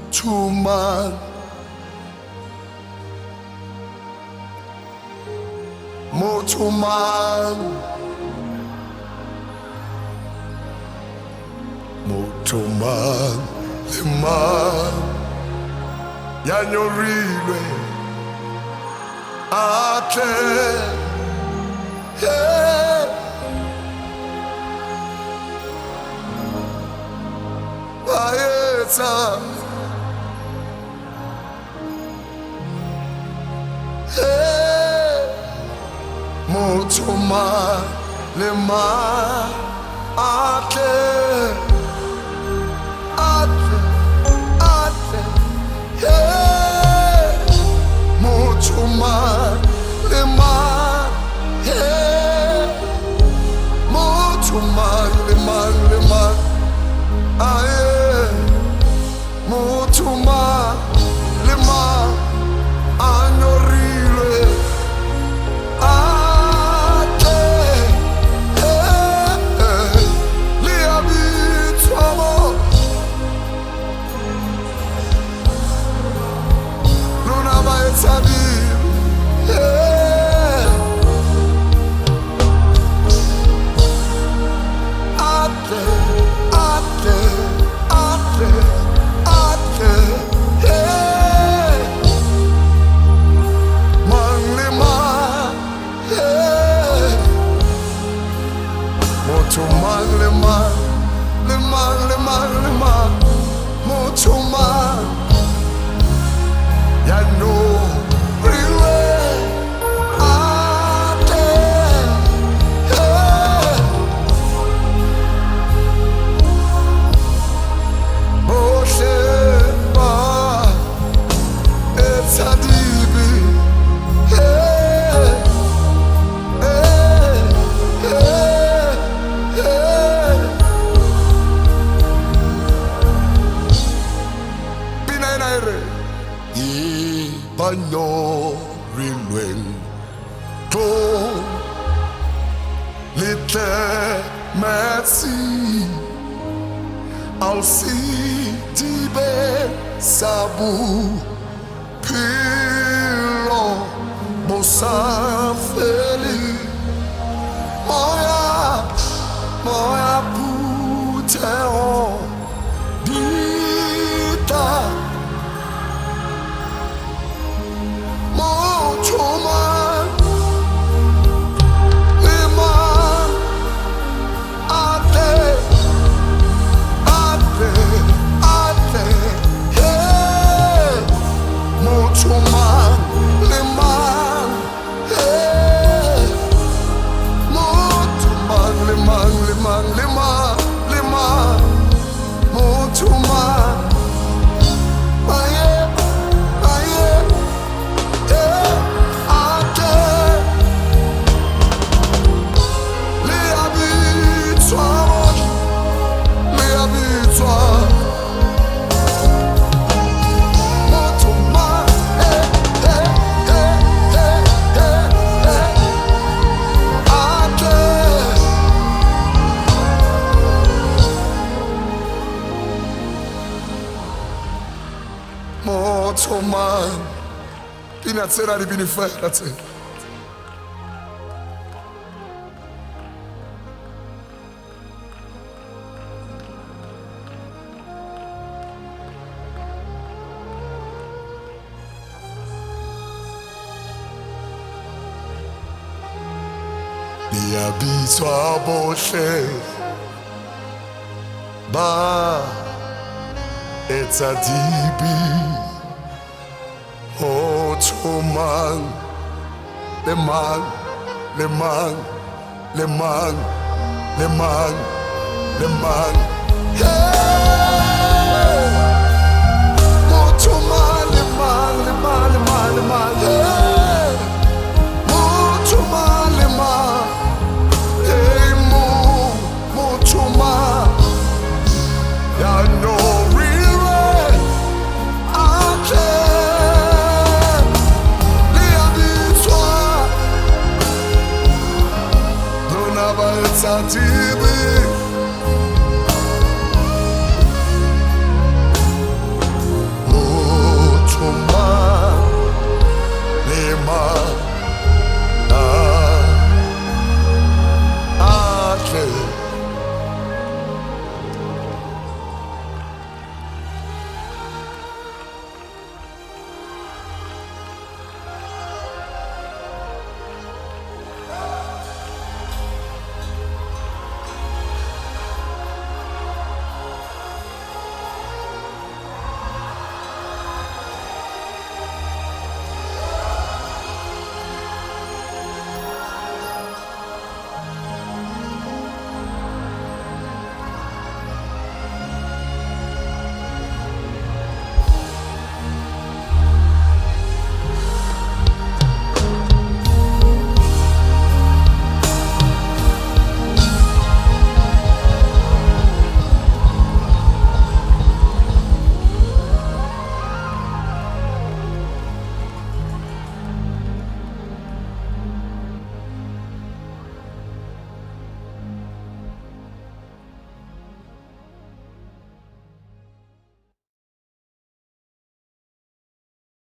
Mutuman, Mutuman, Mutuman, Liman, Yanyorilwe, Ate, yeah. Bayeta, Mutuman, Liman, Ate, yeah. Mutuman, Liman, yeah. Mutuman, Liman, aye. Mutuman, Liman, Anyorilwe. Liman, Mutuman, ya no riwe, ate, Osheba, etadibi, Banyorilwen to lite merci I'll see tibe sabu pilo bosa feli moya puteo dita Mutuman, Liman, Ate, yeah. Mutuman, Liman, yeah. Mutuman, Liman, Mutuman, Mutuman, pinatsera ribinifera tse. Niyabizwa bohle ba etadibi Mutuman, Liman, yeah. Mutuman, Liman, yeah. Mutuman, Liman, hey, Mutuman, ya no real way, I can't.